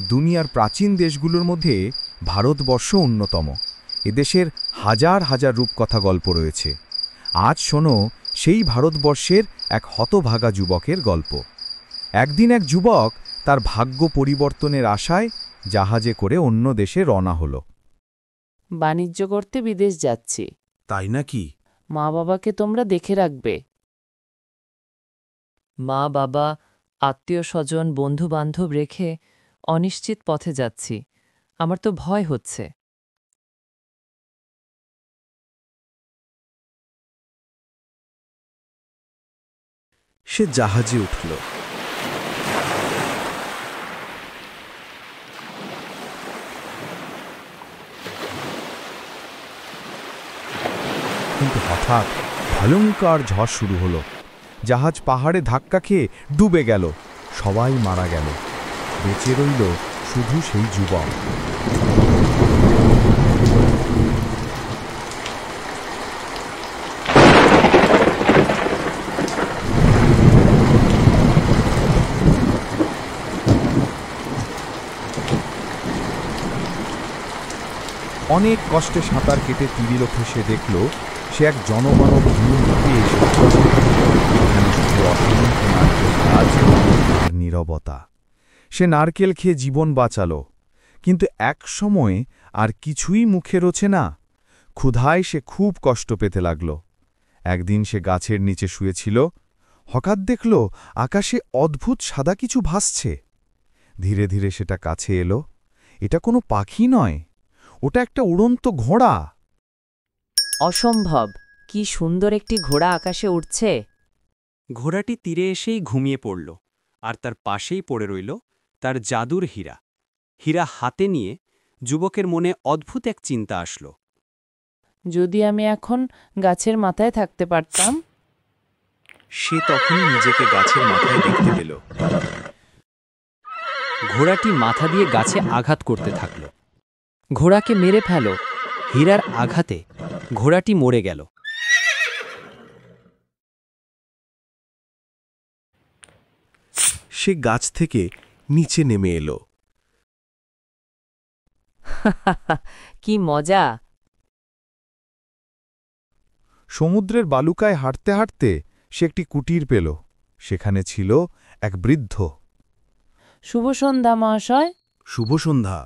দুনিয়ার প্রাচীন দেশগুলোর মধ্যে ভারতবর্ষ অন্যতম। এদেশের হাজার হাজার রূপকথা গল্প রয়েছে। আজ শোনো সেই ভারতবর্ষের এক হতভাগা যুবকের গল্প। একদিন এক যুবক তার ভাগ্য পরিবর্তনের আশায় জাহাজে করে অন্য দেশে রওনা হল। বাণিজ্য করতে বিদেশ যাচ্ছি। তাই নাকি? মা বাবাকে তোমরা দেখে রাখবে। মা বাবা, আত্মীয় স্বজন, বন্ধু বান্ধব রেখে অনিশ্চিত পথে যাচ্ছি। আমার তো ভয় হচ্ছে। সে জাহাজে উঠল। কিন্তু হঠাৎ ভয়ঙ্কর ঝড় শুরু হলো। জাহাজ পাহাড়ে ধাক্কা খেয়ে ডুবে গেল। সবাই মারা গেল। বেঁচে রইল শুধু সেই যুবক। অনেক কষ্টে সাঁতার কেটে তীরে সে দেখল সে এক জনমানব দ্বীপে এসেছে। এখানে শুধু অসংখ্য নারকেল গাছ আর নীরবতা। সে নারকেল খেয়ে জীবন বাঁচাল, কিন্তু এক সময় আর কিছুই মুখে রোচে না। ক্ষুধায় সে খুব কষ্ট পেতে লাগল। একদিন সে গাছের নিচে শুয়েছিল। হঠাৎ দেখল আকাশে অদ্ভুত সাদা কিছু ভাসছে। ধীরে ধীরে সেটা কাছে এলো। এটা কোনো পাখি নয়, ওটা একটা উড়ন্ত ঘোড়া। অসম্ভব! কি সুন্দর একটি ঘোড়া আকাশে উঠছে। ঘোড়াটি তীরে এসেই ঘুমিয়ে পড়ল, আর তার পাশেই পড়ে রইল তার জাদুর হীরা। হীরা হাতে নিয়ে যুবকের মনে অদ্ভুত এক চিন্তা আসল। যদি আমি এখন গাছের মাথায় থাকতে পারতাম। সে তখনই নিজেকে গাছের মাথায় দেখতে পেল। ঘোড়াটি মাথা দিয়ে গাছে আঘাত করতে থাকল। ঘোড়াকে মেরে ফেল। হীরার আঘাতে ঘোড়াটি মরে গেল। সে গাছ থেকে নিচে নেমে এলো। কি মজা! সমুদ্রের বালুকায় হাঁটতে হাঁটতে সে একটি কুটির পেল। সেখানে ছিল এক বৃদ্ধ। শুভ সন্ধ্যা মহাশয়। শুভ সন্ধ্যা।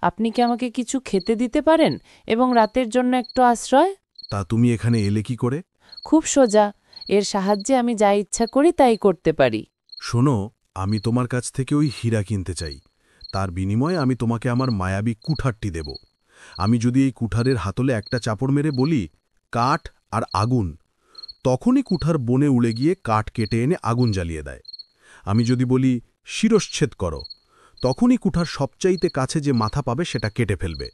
আপনি কি আমাকে কিছু খেতে দিতে পারেন এবং রাতের জন্য একটু আশ্রয়? তা তুমি এখানে এলে কি করে? খুব সোজা। এর সাহায্যে আমি যা ইচ্ছা করি তাই করতে পারি। শোনো, আমি তোমার কাছ থেকে ওই হীরা কিনতে চাই। তার বিনিময়ে আমি তোমাকে আমার মায়াবী কুঠারটি দেব। আমি যদি এই কুঠারের হাতলে একটা চাপড় মেরে বলি কাঠ আর আগুন, তখনই কুঠার বনে উড়ে গিয়ে কাঠ কেটে এনে আগুন জ্বালিয়ে দেয়। আমি যদি বলি শিরশ্ছেদ করো, তখনই কুঠার সবচাইতে কাছে যে মাথা পাবে সেটা কেটে ফেলবে।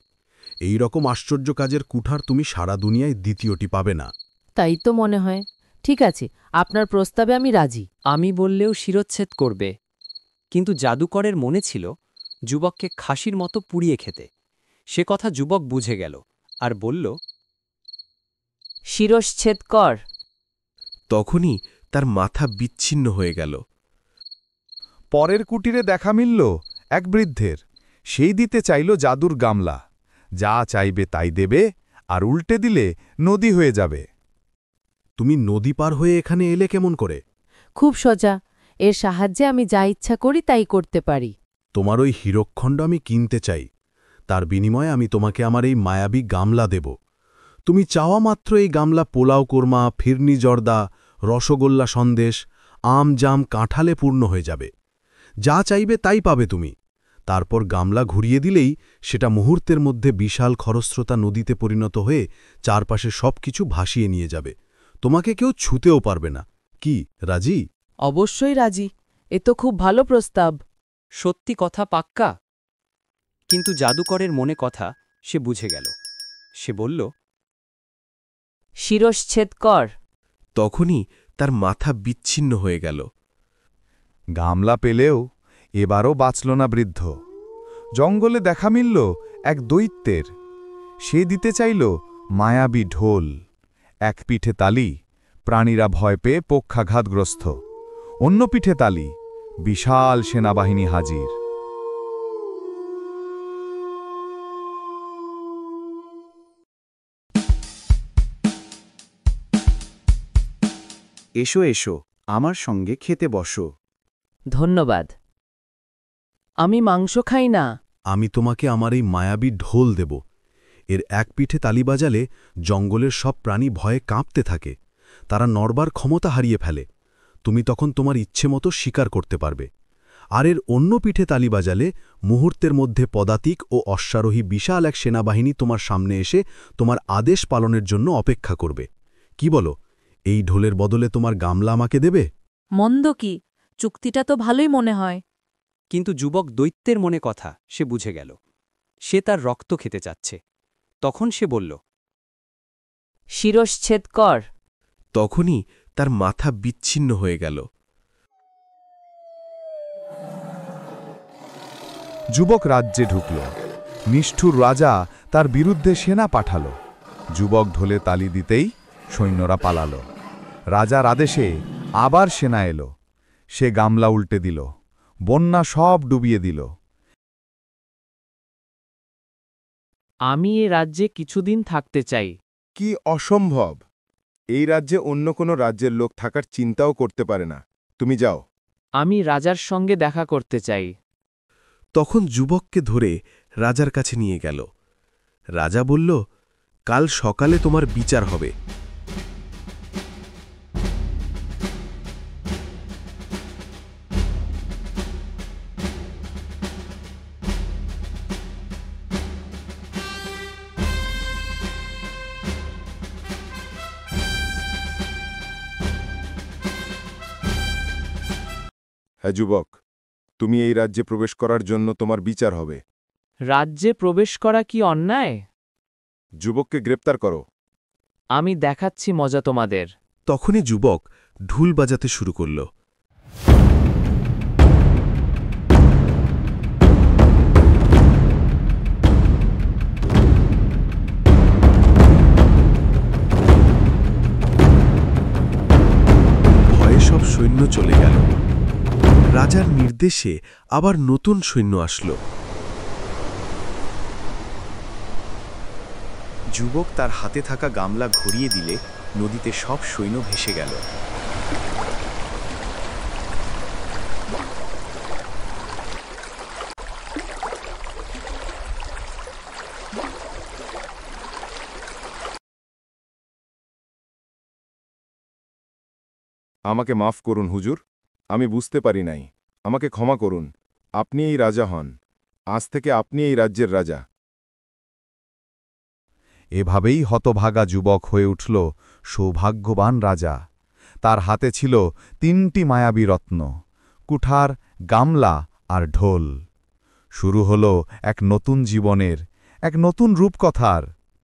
এই রকম আশ্চর্য কাজের কুঠার তুমি সারা দুনিয়ায় দ্বিতীয়টি পাবে না। তাই তো মনে হয়। ঠিক আছে, আপনার প্রস্তাবে আমি রাজি। আমি বললেও শিরচ্ছেদ করবে। কিন্তু জাদুকরের মনে ছিল যুবককে খাসির মতো পুড়িয়ে খেতে। সে কথা যুবক বুঝে গেল আর বলল, শিরশ্ছেদ কর। তখনই তার মাথা বিচ্ছিন্ন হয়ে গেল। পরের কুটিরে দেখা মিলল এক বৃদ্ধের। সেই দিতে চাইল জাদুর গামলা। যা চাইবে তাই দেবে, আর উল্টে দিলে নদী হয়ে যাবে। তুমি নদী পার হয়ে এখানে এলে কেমন করে? খুব সোজা। এর সাহায্যে আমি যা ইচ্ছা করি তাই করতে পারি। তোমার ওই হীরকখণ্ড আমি কিনতে চাই। তার বিনিময়ে আমি তোমাকে আমার এই মায়াবী গামলা দেব। তুমি চাওয়া মাত্র এই গামলা পোলাও কোরমা, ফিরনি জর্দা, রসগোল্লা সন্দেশ, আম জাম কাঁঠালে পূর্ণ হয়ে যাবে। যা চাইবে তাই পাবে তুমি। তারপর গামলা ঘুরিয়ে দিলেই সেটা মুহূর্তের মধ্যে বিশাল খরস্রোতা নদীতে পরিণত হয়ে চারপাশে সবকিছু ভাসিয়ে নিয়ে যাবে। তোমাকে কেউ ছুঁতেও পারবে না। কি, রাজি? অবশ্যই রাজি। এ তো খুব ভালো প্রস্তাব। সত্যি কথা পাক্কা? কিন্তু জাদুকরের মনে কথা সে বুঝে গেল। সে বলল, শিরশ্ছেদ কর। তখনই তার মাথা বিচ্ছিন্ন হয়ে গেল। গামলা পেলেও এবারও বাঁচল না বৃদ্ধ। জঙ্গলে দেখা মিলল এক দৈত্যের। সে দিতে চাইল মায়াবী ঢোল। এক পিঠে তালি, প্রাণীরা ভয় পেয়ে পক্ষাঘাতগ্রস্ত। অন্য পিঠে তালি, বিশাল সেনাবাহিনী হাজির। এসো এসো, আমার সঙ্গে খেতে বসো। ধন্যবাদ। আমি মাংস খাই না। আমি তোমাকে আমার এই মায়াবী ঢোল দেব। এর এক পিঠে তালি বাজালে জঙ্গলের সব প্রাণী ভয়ে কাঁপতে থাকে, তারা নড়বার ক্ষমতা হারিয়ে ফেলে। তুমি তখন তোমার ইচ্ছে মতো শিকার করতে পারবে। আর এর অন্য পিঠে তালি বাজালে মুহূর্তের মধ্যে পদাতিক ও অশ্বারোহী বিশাল এক সেনাবাহিনী তোমার সামনে এসে তোমার আদেশ পালনের জন্য অপেক্ষা করবে। কি বলো, এই ঢোলের বদলে তোমার গামলা আমাকে দেবে? মন্দ কি, চুক্তিটা তো ভালোই মনে হয়। কিন্তু যুবক দৈত্যের মনে কথা সে বুঝে গেল। সে তার রক্ত খেতে চাচ্ছে। তখন সে বলল, শিরশ্ছেদ কর। তখনই তার মাথা বিচ্ছিন্ন হয়ে গেল। যুবক রাজ্যে ঢুকল। নিষ্ঠুর রাজা তার বিরুদ্ধে সেনা পাঠাল। যুবক ঢোলে তালি দিতেই সৈন্যরা পালাল। রাজার আদেশে আবার সেনা এলো। সে গামলা উল্টে দিল, বন্যা সব ডুবিয়ে দিল। আমি এ রাজ্যে কিছুদিন থাকতে চাই। কি অসম্ভব! এই রাজ্যে অন্য কোনো রাজ্যের লোক থাকার চিন্তাও করতে পারে না। তুমি যাও। আমি রাজার সঙ্গে দেখা করতে চাই। তখন যুবককে ধরে রাজার কাছে নিয়ে গেল। রাজা বলল, কাল সকালে তোমার বিচার হবে। হ্যাঁ যুবক, তুমি এই রাজ্যে প্রবেশ করার জন্য তোমার বিচার হবে। রাজ্যে প্রবেশ করা কি অন্যায়? যুবককে গ্রেপ্তার করো। আমি দেখাচ্ছি মজা তোমাদের। তখনই যুবক ঢুল বাজাতে শুরু করল। ভয়ে সব সৈন্য চলে গেল। রাজার নির্দেশে আবার নতুন সৈন্য আসলো। যুবক তার হাতে থাকা গামলা ঘুরিয়ে দিলে নদীতে সব সৈন্য ভেসে গেল। আমাকে মাফ করুন হুজুর, আমি বুঝতে পারি নাই। আমাকে ক্ষমা করুন। আপনি এই রাজা হন। আজ থেকে আপনি এই রাজ্যের রাজা। এভাবেই হতভাগা যুবক হয়ে উঠল সৌভাগ্যবান রাজা। তার হাতে ছিল 3টি মায়াবী রত্ন, কুঠার, গামলা আর ঢোল। শুরু হল এক নতুন জীবনের, এক নতুন রূপকথার।